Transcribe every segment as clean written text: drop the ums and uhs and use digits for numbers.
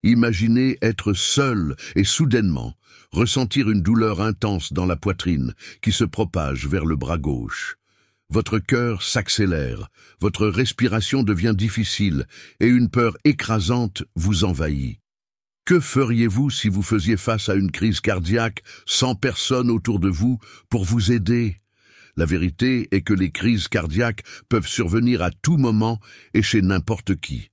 Imaginez être seul et soudainement ressentir une douleur intense dans la poitrine qui se propage vers le bras gauche. Votre cœur s'accélère, votre respiration devient difficile et une peur écrasante vous envahit. Que feriez-vous si vous faisiez face à une crise cardiaque sans personne autour de vous pour vous aider? La vérité est que les crises cardiaques peuvent survenir à tout moment et chez n'importe qui.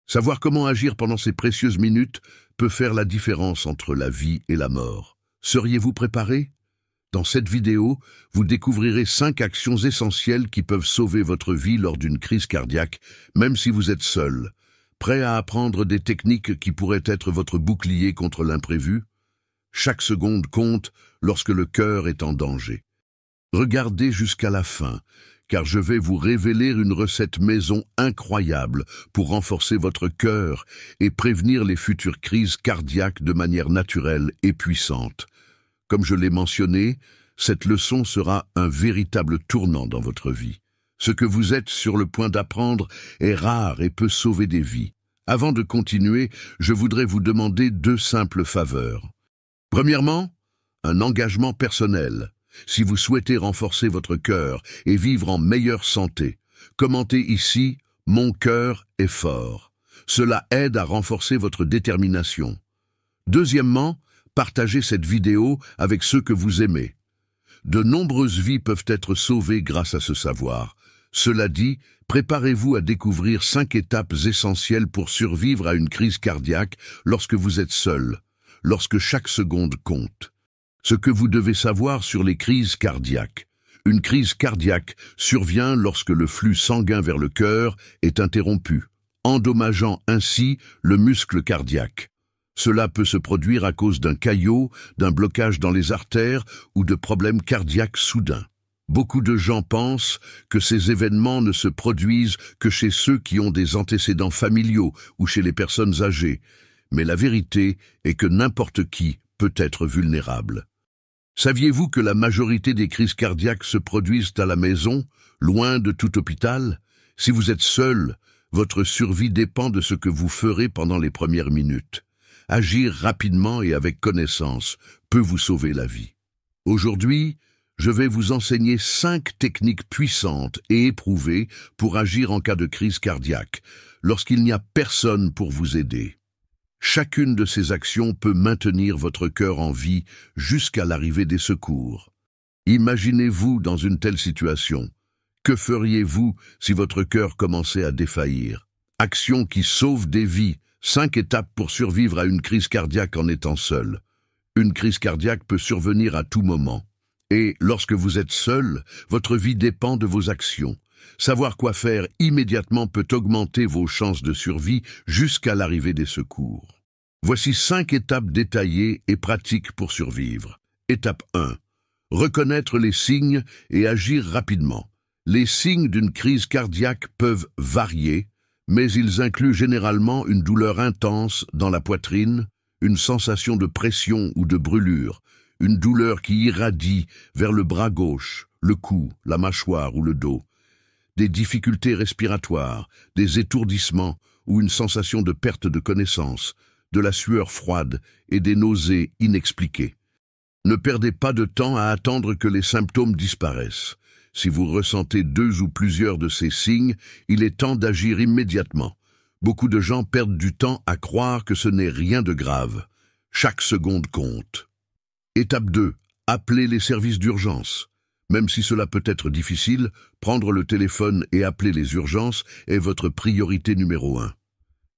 Savoir comment agir pendant ces précieuses minutes peut faire la différence entre la vie et la mort. Seriez-vous préparé? Dans cette vidéo, vous découvrirez 5 actions essentielles qui peuvent sauver votre vie lors d'une crise cardiaque, même si vous êtes seul. Prêt à apprendre des techniques qui pourraient être votre bouclier contre l'imprévu? Chaque seconde compte lorsque le cœur est en danger. Regardez jusqu'à la fin, car je vais vous révéler une recette maison incroyable pour renforcer votre cœur et prévenir les futures crises cardiaques de manière naturelle et puissante. Comme je l'ai mentionné, cette leçon sera un véritable tournant dans votre vie. Ce que vous êtes sur le point d'apprendre est rare et peut sauver des vies. Avant de continuer, je voudrais vous demander 2 simples faveurs. Premièrement, un engagement personnel. Si vous souhaitez renforcer votre cœur et vivre en meilleure santé, commentez ici « Mon cœur est fort ». Cela aide à renforcer votre détermination. Deuxièmement, partagez cette vidéo avec ceux que vous aimez. De nombreuses vies peuvent être sauvées grâce à ce savoir. Cela dit, préparez-vous à découvrir 5 étapes essentielles pour survivre à une crise cardiaque lorsque vous êtes seul, lorsque chaque seconde compte. Ce que vous devez savoir sur les crises cardiaques. Une crise cardiaque survient lorsque le flux sanguin vers le cœur est interrompu, endommageant ainsi le muscle cardiaque. Cela peut se produire à cause d'un caillot, d'un blocage dans les artères ou de problèmes cardiaques soudains. Beaucoup de gens pensent que ces événements ne se produisent que chez ceux qui ont des antécédents familiaux ou chez les personnes âgées, mais la vérité est que n'importe qui peut être vulnérable. Saviez-vous que la majorité des crises cardiaques se produisent à la maison, loin de tout hôpital? Si vous êtes seul, votre survie dépend de ce que vous ferez pendant les premières minutes. Agir rapidement et avec connaissance peut vous sauver la vie. Aujourd'hui, je vais vous enseigner 5 techniques puissantes et éprouvées pour agir en cas de crise cardiaque, lorsqu'il n'y a personne pour vous aider. Chacune de ces actions peut maintenir votre cœur en vie jusqu'à l'arrivée des secours. Imaginez-vous dans une telle situation. Que feriez-vous si votre cœur commençait à défaillir? Action qui sauve des vies. 5 étapes pour survivre à une crise cardiaque en étant seul. Une crise cardiaque peut survenir à tout moment. Et lorsque vous êtes seul, votre vie dépend de vos actions. Savoir quoi faire immédiatement peut augmenter vos chances de survie jusqu'à l'arrivée des secours. Voici 5 étapes détaillées et pratiques pour survivre. Étape 1. Reconnaître les signes et agir rapidement. Les signes d'une crise cardiaque peuvent varier, mais ils incluent généralement une douleur intense dans la poitrine, une sensation de pression ou de brûlure, une douleur qui irradie vers le bras gauche, le cou, la mâchoire ou le dos, des difficultés respiratoires, des étourdissements ou une sensation de perte de connaissance, de la sueur froide et des nausées inexpliquées. Ne perdez pas de temps à attendre que les symptômes disparaissent. Si vous ressentez 2 ou plusieurs de ces signes, il est temps d'agir immédiatement. Beaucoup de gens perdent du temps à croire que ce n'est rien de grave. Chaque seconde compte. Étape 2. Appelez les services d'urgence. Même si cela peut être difficile, prendre le téléphone et appeler les urgences est votre priorité numéro 1.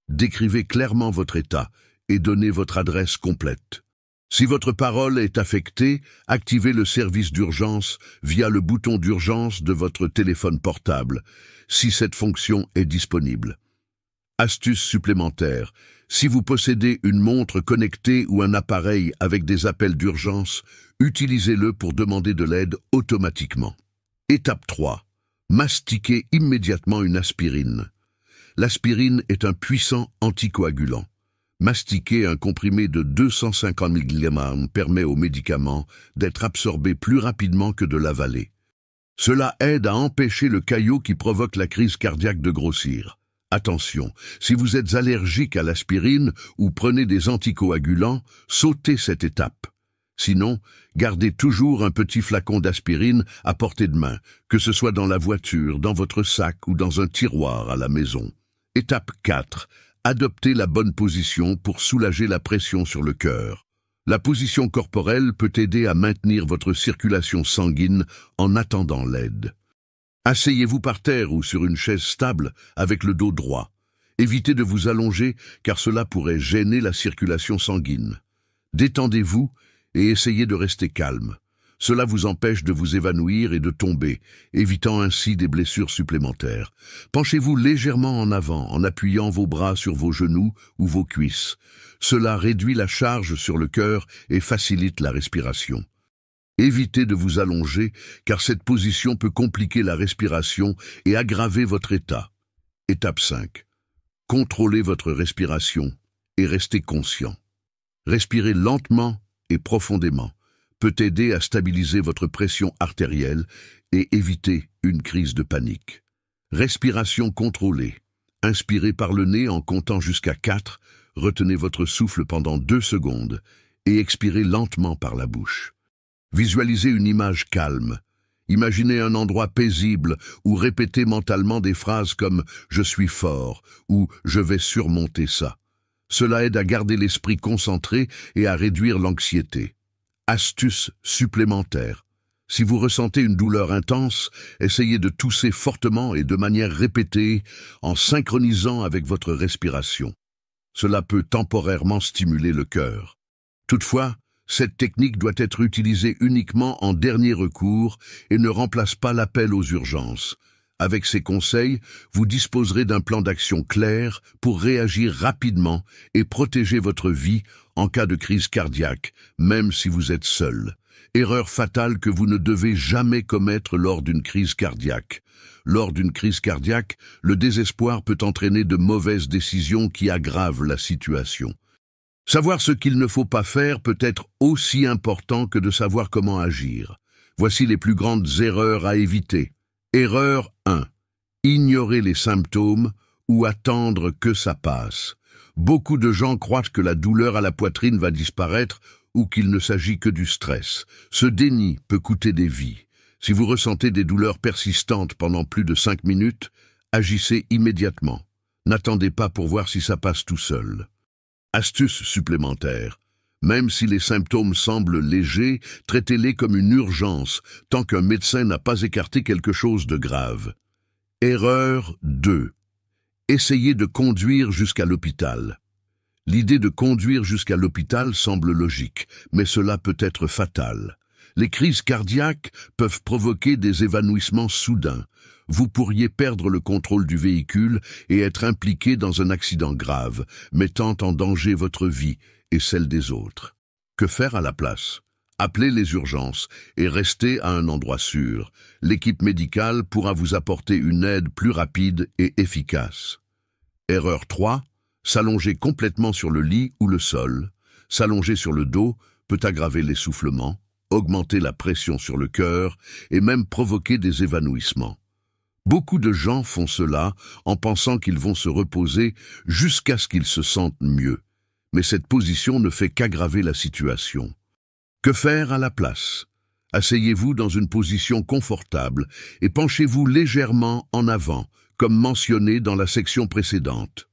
Décrivez clairement votre état et donnez votre adresse complète. Si votre parole est affectée, activez le service d'urgence via le bouton d'urgence de votre téléphone portable, si cette fonction est disponible. Astuce supplémentaire. Si vous possédez une montre connectée ou un appareil avec des appels d'urgence, utilisez-le pour demander de l'aide automatiquement. Étape 3. Mastiquez immédiatement une aspirine. L'aspirine est un puissant anticoagulant. Mastiquer un comprimé de 250 mg permet au médicament d'être absorbé plus rapidement que de l'avaler. Cela aide à empêcher le caillot qui provoque la crise cardiaque de grossir. Attention, si vous êtes allergique à l'aspirine ou prenez des anticoagulants, sautez cette étape. Sinon, gardez toujours un petit flacon d'aspirine à portée de main, que ce soit dans la voiture, dans votre sac ou dans un tiroir à la maison. Étape 4. Adoptez la bonne position pour soulager la pression sur le cœur. La position corporelle peut aider à maintenir votre circulation sanguine en attendant l'aide. Asseyez-vous par terre ou sur une chaise stable avec le dos droit. Évitez de vous allonger car cela pourrait gêner la circulation sanguine. Détendez-vous et essayez de rester calme. Cela vous empêche de vous évanouir et de tomber, évitant ainsi des blessures supplémentaires. Penchez-vous légèrement en avant en appuyant vos bras sur vos genoux ou vos cuisses. Cela réduit la charge sur le cœur et facilite la respiration. Évitez de vous allonger car cette position peut compliquer la respiration et aggraver votre état. Étape 5. Contrôlez votre respiration et restez conscient. Respirez lentement et profondément peut aider à stabiliser votre pression artérielle et éviter une crise de panique. Respiration contrôlée. Inspirez par le nez en comptant jusqu'à 4, retenez votre souffle pendant 2 secondes et expirez lentement par la bouche. Visualisez une image calme. Imaginez un endroit paisible ou répétez mentalement des phrases comme « je suis fort » ou « je vais surmonter ça ». Cela aide à garder l'esprit concentré et à réduire l'anxiété. Astuce supplémentaire. Si vous ressentez une douleur intense, essayez de tousser fortement et de manière répétée en synchronisant avec votre respiration. Cela peut temporairement stimuler le cœur. Toutefois, cette technique doit être utilisée uniquement en dernier recours et ne remplace pas l'appel aux urgences. Avec ces conseils, vous disposerez d'un plan d'action clair pour réagir rapidement et protéger votre vie en cas de crise cardiaque, même si vous êtes seul. Erreur fatale que vous ne devez jamais commettre lors d'une crise cardiaque. Lors d'une crise cardiaque, le désespoir peut entraîner de mauvaises décisions qui aggravent la situation. Savoir ce qu'il ne faut pas faire peut être aussi important que de savoir comment agir. Voici les plus grandes erreurs à éviter. Erreur 1. Ignorer les symptômes ou attendre que ça passe. Beaucoup de gens croient que la douleur à la poitrine va disparaître ou qu'il ne s'agit que du stress. Ce déni peut coûter des vies. Si vous ressentez des douleurs persistantes pendant plus de 5 minutes, agissez immédiatement. N'attendez pas pour voir si ça passe tout seul. Astuce supplémentaire. Même si les symptômes semblent légers, traitez-les comme une urgence, tant qu'un médecin n'a pas écarté quelque chose de grave. Erreur 2. Essayez de conduire jusqu'à l'hôpital. L'idée de conduire jusqu'à l'hôpital semble logique, mais cela peut être fatal. Les crises cardiaques peuvent provoquer des évanouissements soudains. Vous pourriez perdre le contrôle du véhicule et être impliqué dans un accident grave, mettant en danger votre vie et celle des autres. Que faire à la place? Appelez les urgences et restez à un endroit sûr. L'équipe médicale pourra vous apporter une aide plus rapide et efficace. Erreur 3. S'allonger complètement sur le lit ou le sol. S'allonger sur le dos peut aggraver l'essoufflement, augmenter la pression sur le cœur et même provoquer des évanouissements. Beaucoup de gens font cela en pensant qu'ils vont se reposer jusqu'à ce qu'ils se sentent mieux. Mais cette position ne fait qu'aggraver la situation. Que faire à la place? Asseyez-vous dans une position confortable et penchez-vous légèrement en avant, comme mentionné dans la section précédente.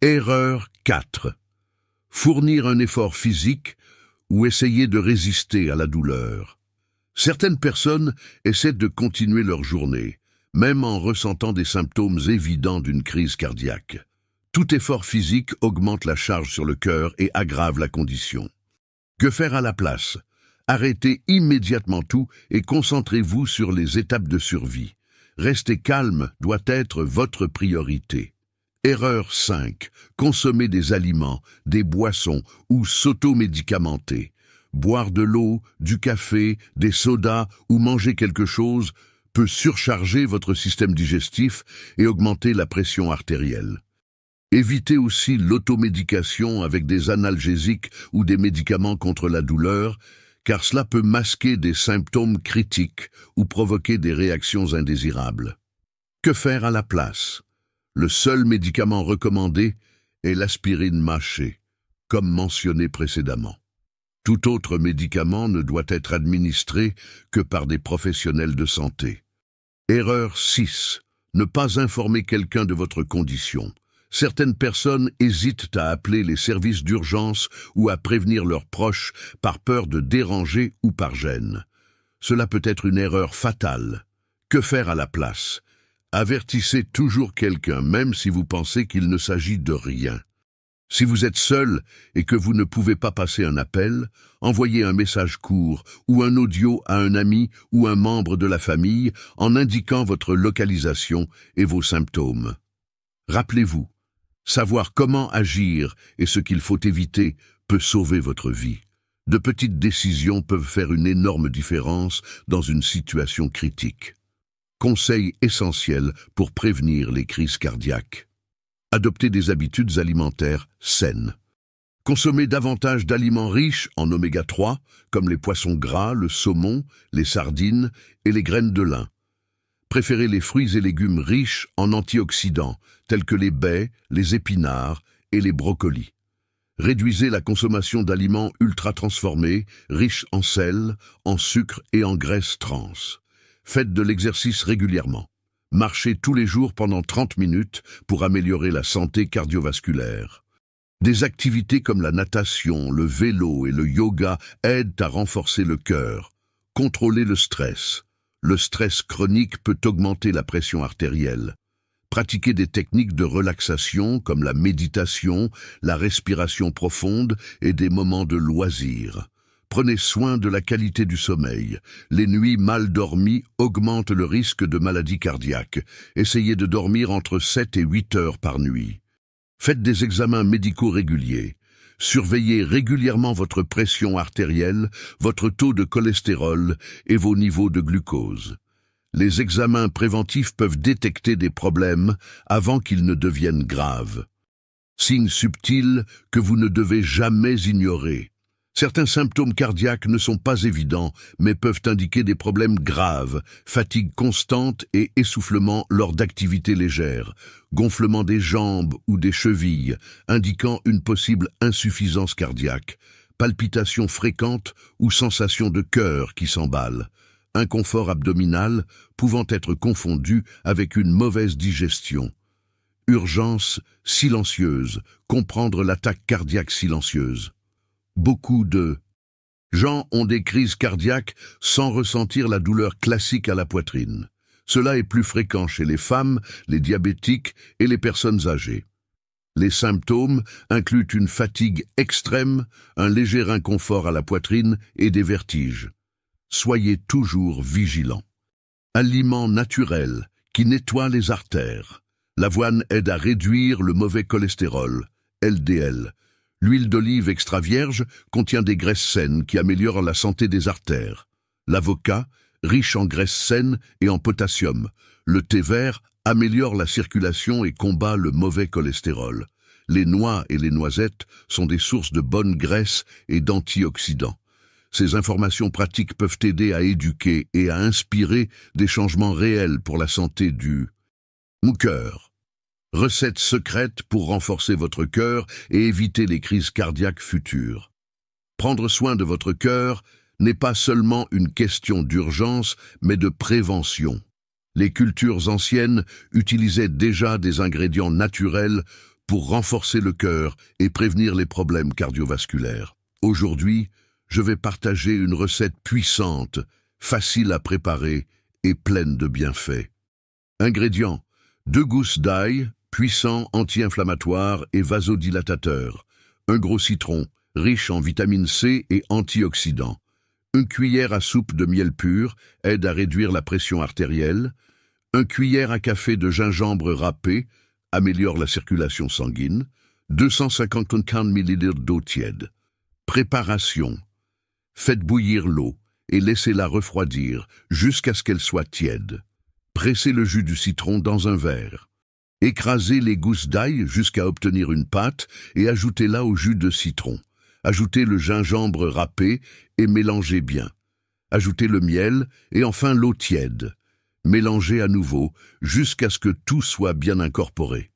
Erreur 4. Fournir un effort physique ou essayer de résister à la douleur. Certaines personnes essaient de continuer leur journée, même en ressentant des symptômes évidents d'une crise cardiaque. Tout effort physique augmente la charge sur le cœur et aggrave la condition. Que faire à la place? Arrêtez immédiatement tout et concentrez-vous sur les étapes de survie. Rester calme doit être votre priorité. Erreur 5. Consommer des aliments, des boissons ou s'automédicamenter. Boire de l'eau, du café, des sodas ou manger quelque chose peut surcharger votre système digestif et augmenter la pression artérielle. Évitez aussi l'automédication avec des analgésiques ou des médicaments contre la douleur, car cela peut masquer des symptômes critiques ou provoquer des réactions indésirables. Que faire à la place? Le seul médicament recommandé est l'aspirine mâchée, comme mentionné précédemment. Tout autre médicament ne doit être administré que par des professionnels de santé. Erreur 6. Ne pas informer quelqu'un de votre condition. Certaines personnes hésitent à appeler les services d'urgence ou à prévenir leurs proches par peur de déranger ou par gêne. Cela peut être une erreur fatale. Que faire à la place? Avertissez toujours quelqu'un, même si vous pensez qu'il ne s'agit de rien. Si vous êtes seul et que vous ne pouvez pas passer un appel, envoyez un message court ou un audio à un ami ou un membre de la famille en indiquant votre localisation et vos symptômes. Rappelez-vous, savoir comment agir et ce qu'il faut éviter peut sauver votre vie. De petites décisions peuvent faire une énorme différence dans une situation critique. Conseil essentiel pour prévenir les crises cardiaques. Adoptez des habitudes alimentaires saines. Consommez davantage d'aliments riches en oméga 3, comme les poissons gras, le saumon, les sardines et les graines de lin. Préférez les fruits et légumes riches en antioxydants, tels que les baies, les épinards et les brocolis. Réduisez la consommation d'aliments ultra-transformés, riches en sel, en sucre et en graisses trans. Faites de l'exercice régulièrement. Marchez tous les jours pendant 30 minutes pour améliorer la santé cardiovasculaire. Des activités comme la natation, le vélo et le yoga aident à renforcer le cœur. Contrôlez le stress. Le stress chronique peut augmenter la pression artérielle. Pratiquez des techniques de relaxation comme la méditation, la respiration profonde et des moments de loisir. Prenez soin de la qualité du sommeil. Les nuits mal dormies augmentent le risque de maladies cardiaques. Essayez de dormir entre 7 et 8 heures par nuit. Faites des examens médicaux réguliers. Surveillez régulièrement votre pression artérielle, votre taux de cholestérol et vos niveaux de glucose. Les examens préventifs peuvent détecter des problèmes avant qu'ils ne deviennent graves. Signes subtils que vous ne devez jamais ignorer. Certains symptômes cardiaques ne sont pas évidents, mais peuvent indiquer des problèmes graves, fatigue constante et essoufflement lors d'activités légères, gonflement des jambes ou des chevilles, indiquant une possible insuffisance cardiaque, palpitations fréquentes ou sensation de cœur qui s'emballe, inconfort abdominal pouvant être confondu avec une mauvaise digestion. Urgence silencieuse, comprendre l'attaque cardiaque silencieuse. Beaucoup de gens ont des crises cardiaques sans ressentir la douleur classique à la poitrine. Cela est plus fréquent chez les femmes, les diabétiques et les personnes âgées. Les symptômes incluent une fatigue extrême, un léger inconfort à la poitrine et des vertiges. Soyez toujours vigilants. Aliments naturels qui nettoient les artères. L'avoine aide à réduire le mauvais cholestérol, LDL. L'huile d'olive extra vierge contient des graisses saines qui améliorent la santé des artères. L'avocat, riche en graisses saines et en potassium. Le thé vert améliore la circulation et combat le mauvais cholestérol. Les noix et les noisettes sont des sources de bonnes graisses et d'antioxydants. Ces informations pratiques peuvent aider à éduquer et à inspirer des changements réels pour la santé du cœur. Recette secrète pour renforcer votre cœur et éviter les crises cardiaques futures. Prendre soin de votre cœur n'est pas seulement une question d'urgence, mais de prévention. Les cultures anciennes utilisaient déjà des ingrédients naturels pour renforcer le cœur et prévenir les problèmes cardiovasculaires. Aujourd'hui, je vais partager une recette puissante, facile à préparer et pleine de bienfaits. Ingrédients: 2 gousses d'ail, puissant, anti-inflammatoire et vasodilatateur. Un gros citron, riche en vitamine C et antioxydants. Une cuillère à soupe de miel pur, aide à réduire la pression artérielle. Une cuillère à café de gingembre râpé, améliore la circulation sanguine. 250 ml d'eau tiède. Préparation. Faites bouillir l'eau et laissez-la refroidir jusqu'à ce qu'elle soit tiède. Pressez le jus du citron dans un verre. Écrasez les gousses d'ail jusqu'à obtenir une pâte et ajoutez-la au jus de citron. Ajoutez le gingembre râpé et mélangez bien. Ajoutez le miel et enfin l'eau tiède. Mélangez à nouveau jusqu'à ce que tout soit bien incorporé.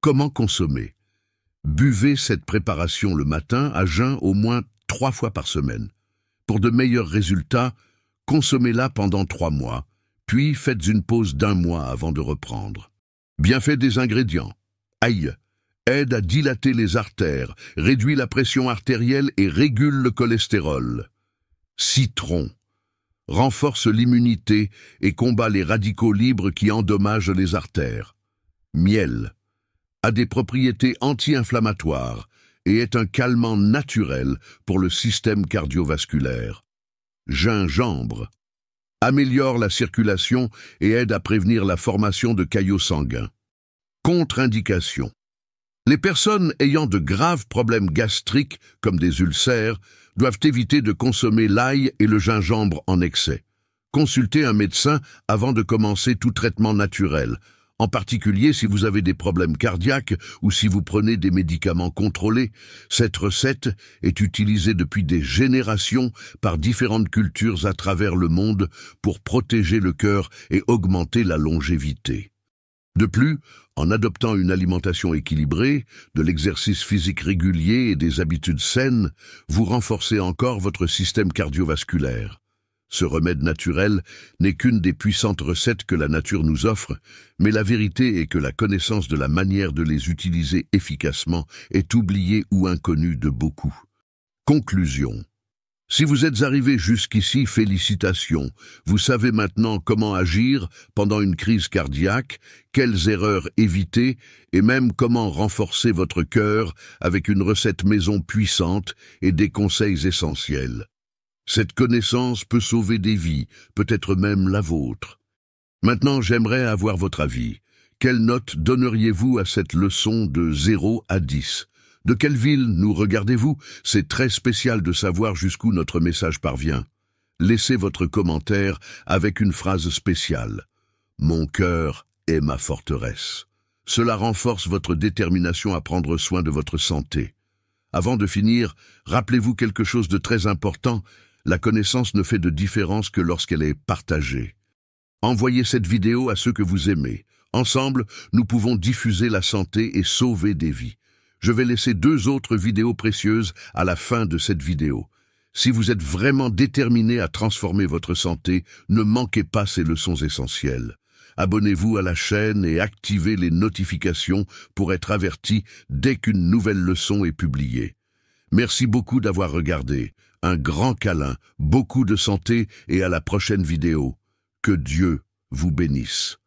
Comment consommer? Buvez cette préparation le matin à jeun au moins 3 fois par semaine. Pour de meilleurs résultats, consommez-la pendant 3 mois, puis faites une pause d'1 mois avant de reprendre. Bienfait des ingrédients. Ail aide à dilater les artères, réduit la pression artérielle et régule le cholestérol. Citron renforce l'immunité et combat les radicaux libres qui endommagent les artères. Miel a des propriétés anti-inflammatoires et est un calmant naturel pour le système cardiovasculaire. Gingembre améliore la circulation et aide à prévenir la formation de caillots sanguins. Contre-indication. Les personnes ayant de graves problèmes gastriques, comme des ulcères, doivent éviter de consommer l'ail et le gingembre en excès. Consultez un médecin avant de commencer tout traitement naturel, en particulier si vous avez des problèmes cardiaques ou si vous prenez des médicaments contrôlés. Cette recette est utilisée depuis des générations par différentes cultures à travers le monde pour protéger le cœur et augmenter la longévité. De plus, en adoptant une alimentation équilibrée, de l'exercice physique régulier et des habitudes saines, vous renforcez encore votre système cardiovasculaire. Ce remède naturel n'est qu'une des puissantes recettes que la nature nous offre, mais la vérité est que la connaissance de la manière de les utiliser efficacement est oubliée ou inconnue de beaucoup. Conclusion. Si vous êtes arrivé jusqu'ici, félicitations. Vous savez maintenant comment agir pendant une crise cardiaque, quelles erreurs éviter et même comment renforcer votre cœur avec une recette maison puissante et des conseils essentiels. Cette connaissance peut sauver des vies, peut-être même la vôtre. Maintenant, j'aimerais avoir votre avis. Quelle note donneriez-vous à cette leçon de 0 à 10 ? De quelle ville nous regardez-vous? C'est très spécial de savoir jusqu'où notre message parvient. Laissez votre commentaire avec une phrase spéciale. Mon cœur est ma forteresse. Cela renforce votre détermination à prendre soin de votre santé. Avant de finir, rappelez-vous quelque chose de très important. La connaissance ne fait de différence que lorsqu'elle est partagée. Envoyez cette vidéo à ceux que vous aimez. Ensemble, nous pouvons diffuser la santé et sauver des vies. Je vais laisser 2 autres vidéos précieuses à la fin de cette vidéo. Si vous êtes vraiment déterminé à transformer votre santé, ne manquez pas ces leçons essentielles. Abonnez-vous à la chaîne et activez les notifications pour être averti dès qu'une nouvelle leçon est publiée. Merci beaucoup d'avoir regardé. Un grand câlin, beaucoup de santé et à la prochaine vidéo. Que Dieu vous bénisse.